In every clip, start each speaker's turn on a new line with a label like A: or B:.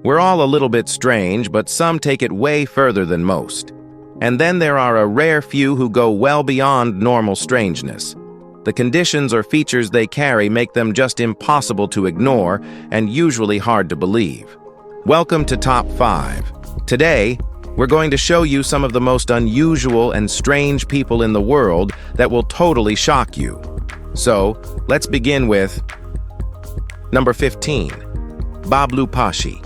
A: We're all a little bit strange, but some take it way further than most. And then there are a rare few who go well beyond normal strangeness. The conditions or features they carry make them just impossible to ignore and usually hard to believe. Welcome to Top 5. Today, we're going to show you some of the most unusual and strange people in the world that will totally shock you. So, let's begin with number 15, Babloo Pashi.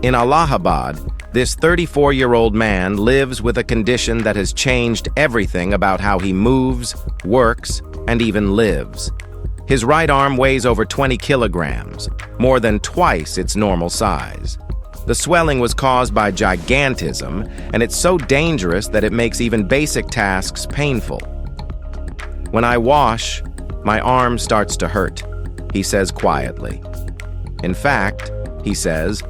A: In Allahabad, this 34-year-old man lives with a condition that has changed everything about how he moves, works, and even lives. His right arm weighs over 20 kilograms, more than twice its normal size. The swelling was caused by gigantism, and it's so dangerous that it makes even basic tasks painful. When I wash, my arm starts to hurt, he says quietly. In fact, he says,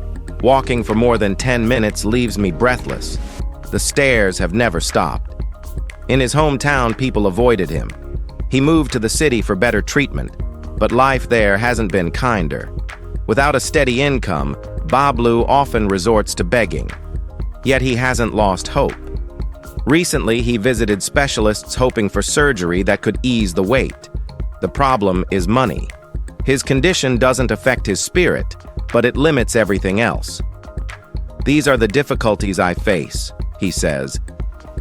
A: walking for more than 10 minutes leaves me breathless. The stairs have never stopped. In his hometown, people avoided him. He moved to the city for better treatment, but life there hasn't been kinder. Without a steady income, Babloo often resorts to begging. Yet he hasn't lost hope. Recently, he visited specialists hoping for surgery that could ease the weight. The problem is money. His condition doesn't affect his spirit, but it limits everything else. These are the difficulties I face, he says.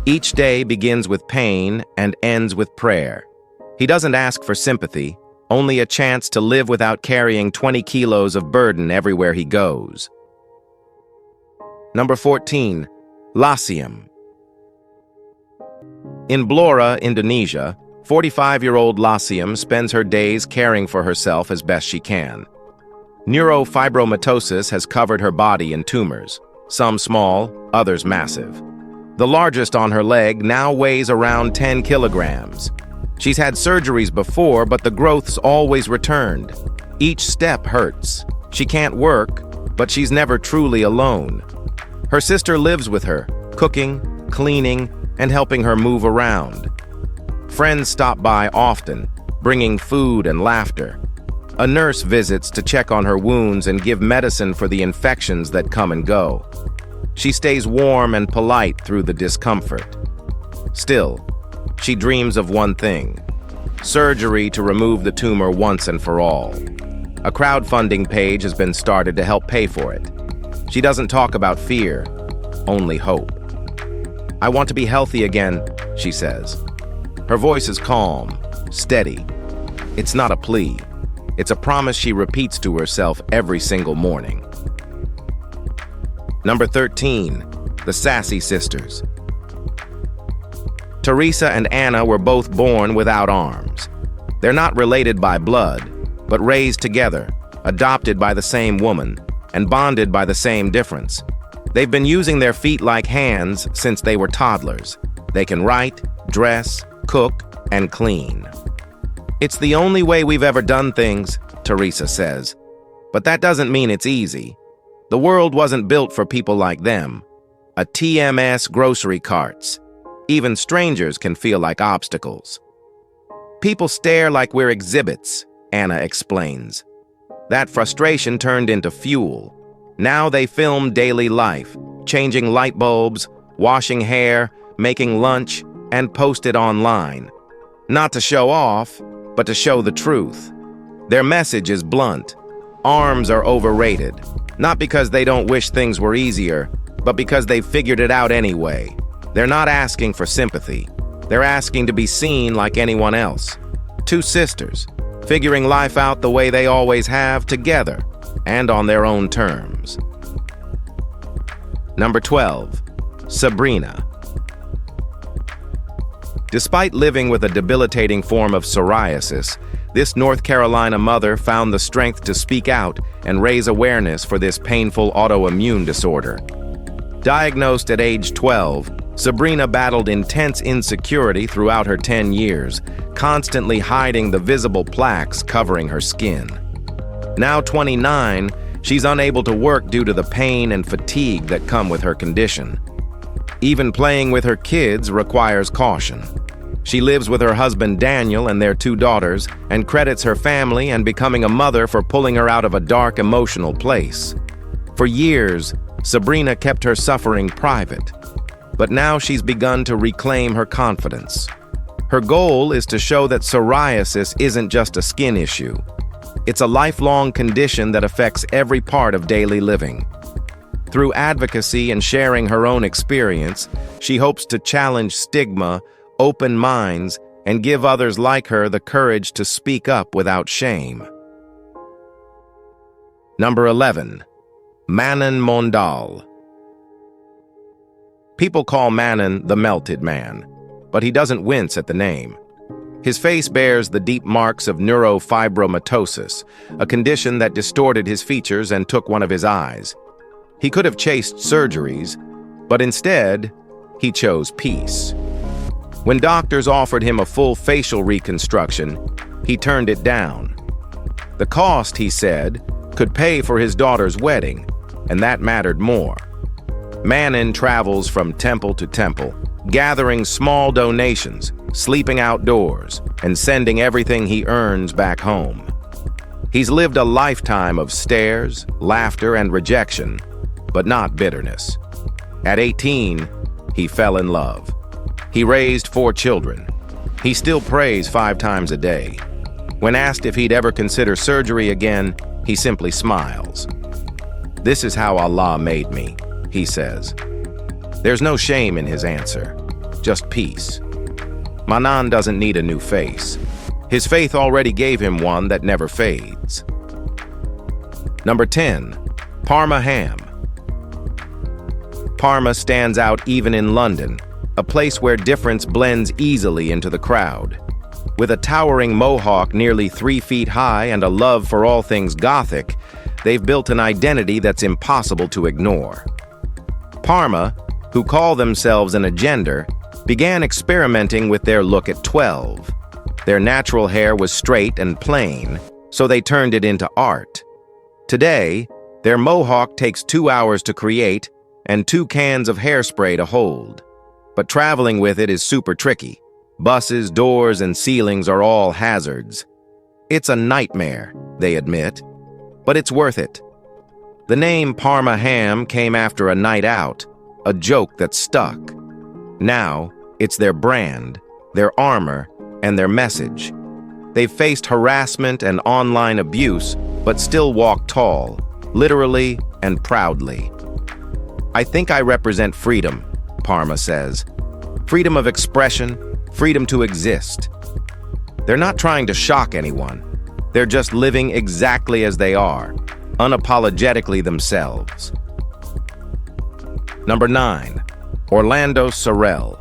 A: Each day begins with pain and ends with prayer. He doesn't ask for sympathy, only a chance to live without carrying 20 kilos of burden everywhere he goes. Number 14, Lassium. In Blora, Indonesia, 45-year-old Lassium spends her days caring for herself as best she can. Neurofibromatosis has covered her body in tumors, some small, others massive. The largest on her leg now weighs around 10 kilograms. She's had surgeries before, but the growths always returned. Each step hurts. She can't work, but she's never truly alone. Her sister lives with her, cooking, cleaning, and helping her move around. Friends stop by often, bringing food and laughter. A nurse visits to check on her wounds and give medicine for the infections that come and go. She stays warm and polite through the discomfort. Still, she dreams of one thing: surgery to remove the tumor once and for all. A crowdfunding page has been started to help pay for it. She doesn't talk about fear, only hope. "I want to be healthy again," she says. Her voice is calm, steady. It's not a plea. It's a promise she repeats to herself every single morning. Number 13, the Sassy sisters. Teresa and Anna were both born without arms. They're not related by blood, but raised together, adopted by the same woman, and bonded by the same difference. They've been using their feet like hands since they were toddlers. They can write, dress, cook, and clean. "It's the only way we've ever done things," Teresa says. But that doesn't mean it's easy. The world wasn't built for people like them. A TMS grocery carts. Even strangers can feel like obstacles. "People stare like we're exhibits," Anna explains. That frustration turned into fuel. Now they film daily life, changing light bulbs, washing hair, making lunch, and post it online. Not to show off, but to show the truth. Their message is blunt. Arms are overrated, not because they don't wish things were easier, but because they've figured it out anyway. They're not asking for sympathy. They're asking to be seen like anyone else. Two sisters, figuring life out the way they always have, together, and on their own terms. Number 12, Sabrina. Despite living with a debilitating form of psoriasis, this North Carolina mother found the strength to speak out and raise awareness for this painful autoimmune disorder. Diagnosed at age 12, Sabrina battled intense insecurity throughout her 10 years, constantly hiding the visible plaques covering her skin. Now 29, she's unable to work due to the pain and fatigue that come with her condition. Even playing with her kids requires caution. She lives with her husband Daniel and their 2 daughters, and credits her family and becoming a mother for pulling her out of a dark emotional place. For years, Sabrina kept her suffering private, but now she's begun to reclaim her confidence. Her goal is to show that psoriasis isn't just a skin issue. It's a lifelong condition that affects every part of daily living. Through advocacy and sharing her own experience, she hopes to challenge stigma, open minds, and give others like her the courage to speak up without shame. Number 11. Mannon Mondal. People call Mannon the melted man, but he doesn't wince at the name. His face bears the deep marks of neurofibromatosis, a condition that distorted his features and took one of his eyes. He could have chased surgeries, but instead, he chose peace. When doctors offered him a full facial reconstruction, he turned it down. The cost, he said, could pay for his daughter's wedding, and that mattered more. Mannon travels from temple to temple, gathering small donations, sleeping outdoors, and sending everything he earns back home. He's lived a lifetime of stares, laughter, and rejection, but not bitterness. At 18, he fell in love. He raised 4 children. He still prays 5 times a day. When asked if he'd ever consider surgery again, he simply smiles. "This is how Allah made me," he says. There's no shame in his answer, just peace. Mannon doesn't need a new face. His faith already gave him one that never fades. Number 10. Parma Ham. Parma stands out even in London, a place where difference blends easily into the crowd. With a towering mohawk nearly 3 feet high and a love for all things Gothic, they've built an identity that's impossible to ignore. Parma, who call themselves an agender, began experimenting with their look at 12. Their natural hair was straight and plain, so they turned it into art. Today, their mohawk takes 2 hours to create and 2 cans of hairspray to hold. But traveling with it is super tricky. Buses, doors, and ceilings are all hazards. It's a nightmare, they admit, but it's worth it. The name Parma Ham came after a night out, a joke that stuck. Now, it's their brand, their armor, and their message. They've faced harassment and online abuse, but still walk tall, literally and proudly. "I think I represent freedom," Parma says. "Freedom of expression, freedom to exist." They're not trying to shock anyone. They're just living exactly as they are, unapologetically themselves. Number 9. Orlando Sorrell.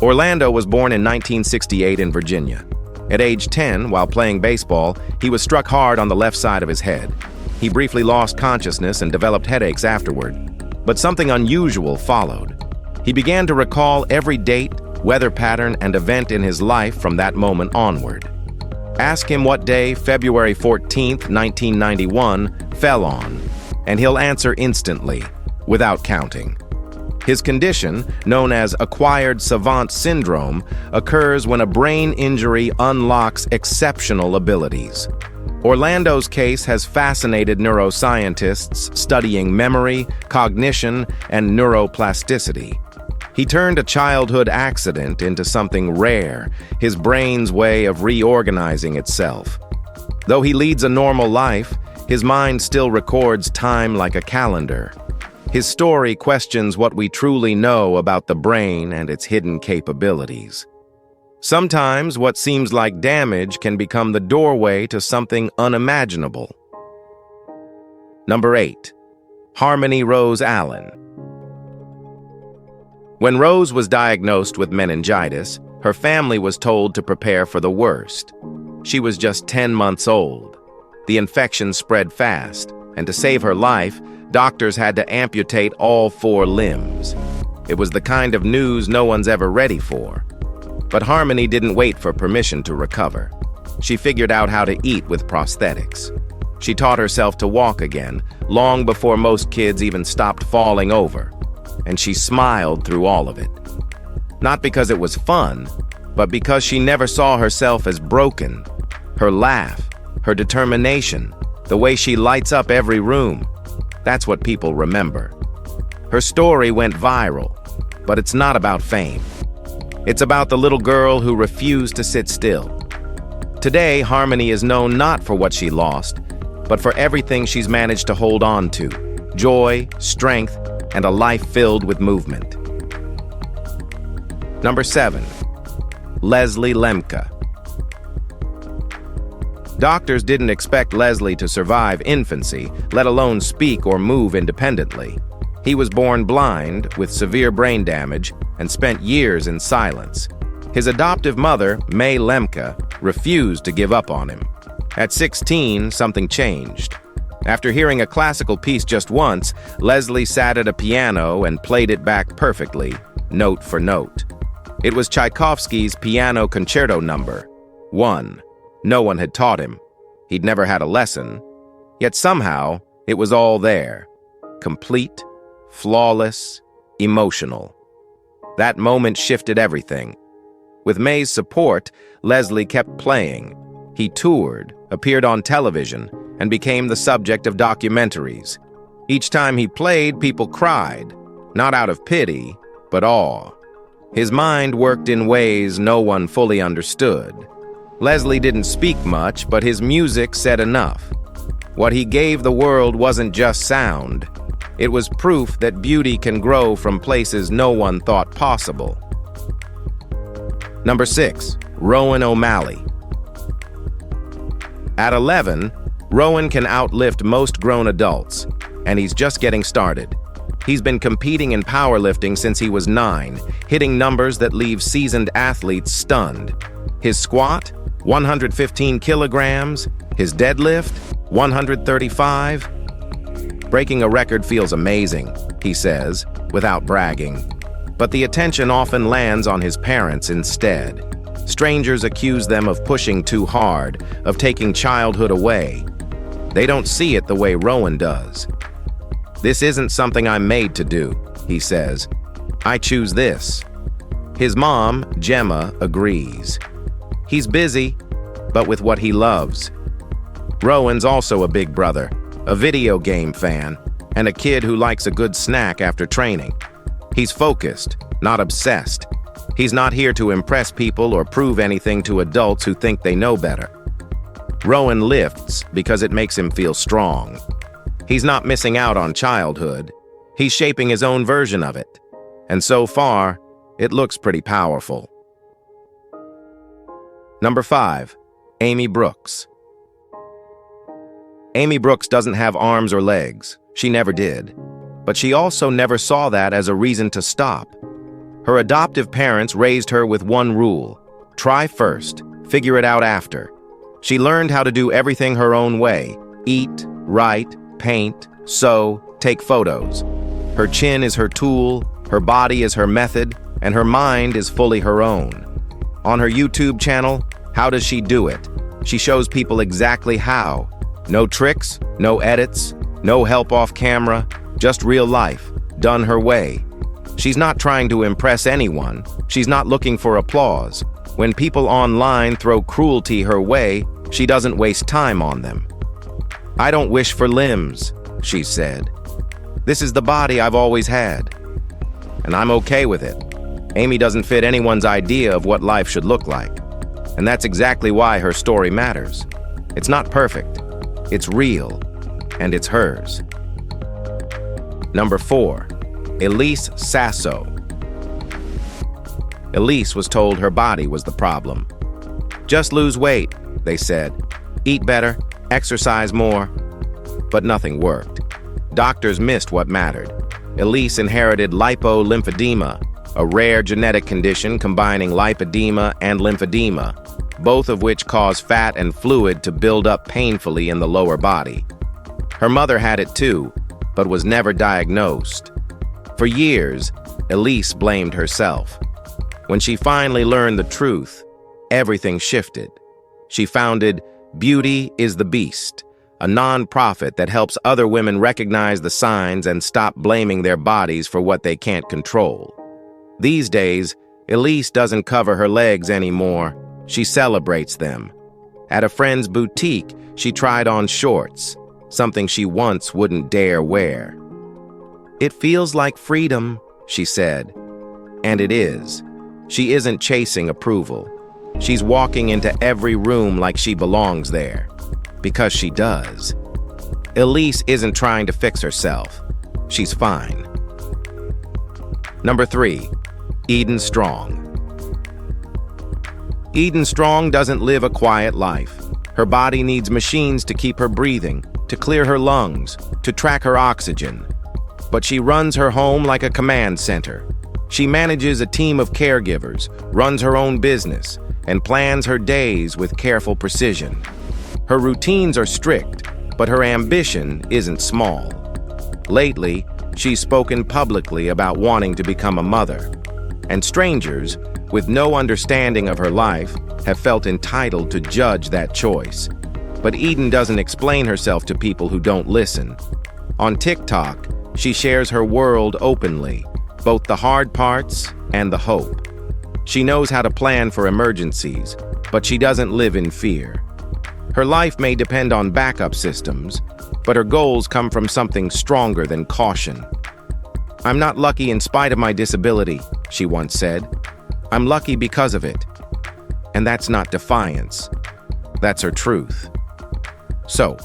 A: Orlando was born in 1968 in Virginia. At age 10, while playing baseball, he was struck hard on the left side of his head. He briefly lost consciousness and developed headaches afterward. But something unusual followed. He began to recall every date, weather pattern, and event in his life from that moment onward. Ask him what day February 14th, 1991, fell on, and he'll answer instantly, without counting. His condition, known as acquired savant syndrome, occurs when a brain injury unlocks exceptional abilities. Orlando's case has fascinated neuroscientists studying memory, cognition, and neuroplasticity. He turned a childhood accident into something rare, his brain's way of reorganizing itself. Though he leads a normal life, his mind still records time like a calendar. His story questions what we truly know about the brain and its hidden capabilities. Sometimes what seems like damage can become the doorway to something unimaginable. Number 8. Harmony Rose Allen. When Rose was diagnosed with meningitis, her family was told to prepare for the worst. She was just 10 months old. The infection spread fast, and to save her life, doctors had to amputate all 4 limbs. It was the kind of news no one's ever ready for. But Harmony didn't wait for permission to recover. She figured out how to eat with prosthetics. She taught herself to walk again, long before most kids even stopped falling over. And she smiled through all of it. Not because it was fun, but because she never saw herself as broken. Her laugh, her determination, the way she lights up every room, that's what people remember. Her story went viral, but it's not about fame. It's about the little girl who refused to sit still. Today, Harmony is known not for what she lost, but for everything she's managed to hold on to: joy, strength, and a life filled with movement. Number 7. Leslie Lemke. Doctors didn't expect Leslie to survive infancy, let alone speak or move independently. He was born blind, with severe brain damage, and spent years in silence. His adoptive mother, May Lemke, refused to give up on him. At 16, something changed. After hearing a classical piece just once, Leslie sat at a piano and played it back perfectly, note for note. It was Tchaikovsky's Piano Concerto Number 1. No one had taught him. He'd never had a lesson. Yet somehow, it was all there. Complete, flawless, emotional. That moment shifted everything. With May's support, Leslie kept playing. He toured, appeared on television, and became the subject of documentaries. Each time he played, people cried, not out of pity, but awe. His mind worked in ways no one fully understood. Leslie didn't speak much, but his music said enough. What he gave the world wasn't just sound. It was proof that beauty can grow from places no one thought possible. Number 6. Rowan O'Malley. At 11, Rowan can outlift most grown adults, and he's just getting started. He's been competing in powerlifting since he was 9, hitting numbers that leave seasoned athletes stunned. His squat, 115 kilograms. His deadlift, 135. Breaking a record feels amazing, he says, without bragging. But the attention often lands on his parents instead. Strangers accuse them of pushing too hard, of taking childhood away. They don't see it the way Rowan does. "This isn't something I'm made to do," he says. "I choose this." His mom, Gemma, agrees. He's busy, but with what he loves. Rowan's also a big brother, a video game fan, and a kid who likes a good snack after training. He's focused, not obsessed. He's not here to impress people or prove anything to adults who think they know better. Rowan lifts because it makes him feel strong. He's not missing out on childhood. He's shaping his own version of it. And so far, it looks pretty powerful. Number 5. Amy Brooks. Amy Brooks doesn't have arms or legs. She never did. But she also never saw that as a reason to stop. Her adoptive parents raised her with one rule: try first, figure it out after. She learned how to do everything her own way: eat, write, paint, sew, take photos. Her chin is her tool, her body is her method, and her mind is fully her own. On her YouTube channel, how does she do it? She shows people exactly how. No tricks, no edits, no help off camera, just real life, done her way. She's not trying to impress anyone. She's not looking for applause. When people online throw cruelty her way, she doesn't waste time on them. "I don't wish for limbs," she said. "This is the body I've always had. And I'm okay with it." Amy doesn't fit anyone's idea of what life should look like. And that's exactly why her story matters. It's not perfect. It's real. And it's hers. Number 4. Elise Sasso. Elise was told her body was the problem. "Just lose weight," they said. "Eat better, exercise more." But nothing worked. Doctors missed what mattered. Elise inherited lipolymphedema, a rare genetic condition combining lipedema and lymphedema, both of which cause fat and fluid to build up painfully in the lower body. Her mother had it too, but was never diagnosed. For years, Elise blamed herself. When she finally learned the truth, everything shifted. She founded Beauty is the Beast, a non-profit that helps other women recognize the signs and stop blaming their bodies for what they can't control. These days, Elise doesn't cover her legs anymore. She celebrates them. At a friend's boutique, she tried on shorts, something she once wouldn't dare wear. "It feels like freedom," she said. And it is. She isn't chasing approval. She's walking into every room like she belongs there. Because she does. Elise isn't trying to fix herself. She's fine. Number 3. Eden Strong. Eden Strong doesn't live a quiet life. Her body needs machines to keep her breathing, to clear her lungs, to track her oxygen. But she runs her home like a command center. She manages a team of caregivers, runs her own business, and plans her days with careful precision. Her routines are strict, but her ambition isn't small. Lately, she's spoken publicly about wanting to become a mother, and strangers, with no understanding of her life, have felt entitled to judge that choice. But Eden doesn't explain herself to people who don't listen. On TikTok, she shares her world openly, both the hard parts and the hope. She knows how to plan for emergencies, but she doesn't live in fear. Her life may depend on backup systems, but her goals come from something stronger than caution. "I'm not lucky in spite of my disability," she once said. "I'm lucky because of it." And that's not defiance. That's her truth. So,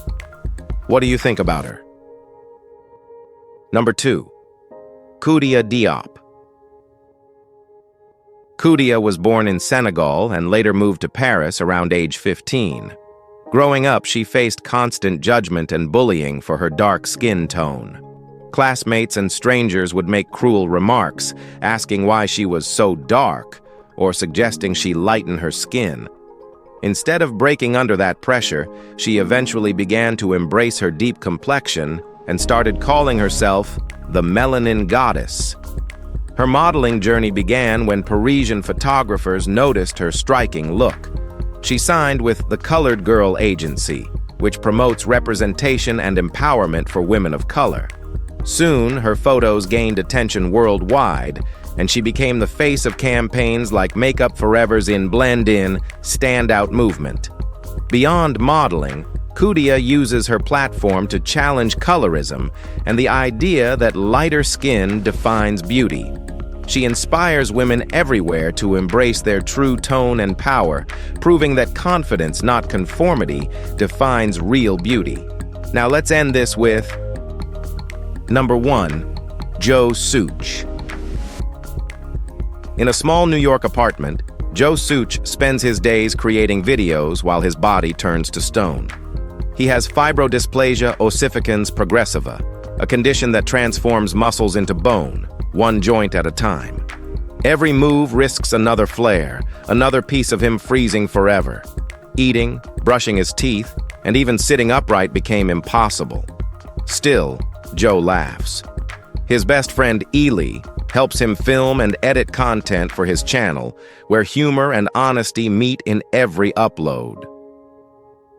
A: what do you think about her? Number 2. Koudia Diop. Koudia was born in Senegal and later moved to Paris around age 15. Growing up, she faced constant judgment and bullying for her dark skin tone. Classmates and strangers would make cruel remarks, asking why she was so dark, or suggesting she lighten her skin. Instead of breaking under that pressure, she eventually began to embrace her deep complexion and started calling herself the Melanin Goddess. Her modeling journey began when Parisian photographers noticed her striking look. She signed with the Colored Girl Agency, which promotes representation and empowerment for women of color. Soon, her photos gained attention worldwide, and she became the face of campaigns like Makeup Forever's In Blend In, Stand Out movement. Beyond modeling, Koudia uses her platform to challenge colorism and the idea that lighter skin defines beauty. She inspires women everywhere to embrace their true tone and power, proving that confidence, not conformity, defines real beauty. Now let's end this with Number 1. Joe Such. In a small New York apartment, Joe Such spends his days creating videos while his body turns to stone. He has fibrodysplasia ossificans progressiva, a condition that transforms muscles into bone, one joint at a time. Every move risks another flare, another piece of him freezing forever. Eating, brushing his teeth, and even sitting upright became impossible. Still, Joe laughs. His best friend Elise helps him film and edit content for his channel, where humor and honesty meet in every upload.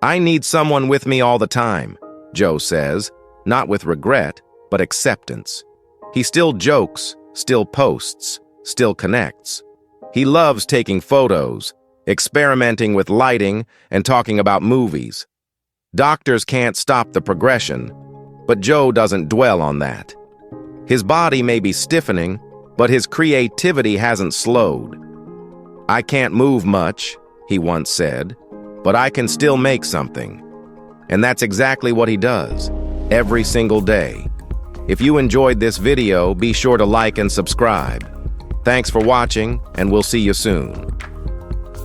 A: "I need someone with me all the time," Joe says, not with regret, but acceptance. He still jokes, still posts, still connects. He loves taking photos, experimenting with lighting, and talking about movies. Doctors can't stop the progression, but Joe doesn't dwell on that. His body may be stiffening, but his creativity hasn't slowed. "I can't move much," he once said, "but I can still make something." And that's exactly what he does, every single day. If you enjoyed this video, be sure to like and subscribe. Thanks for watching, and we'll see you soon.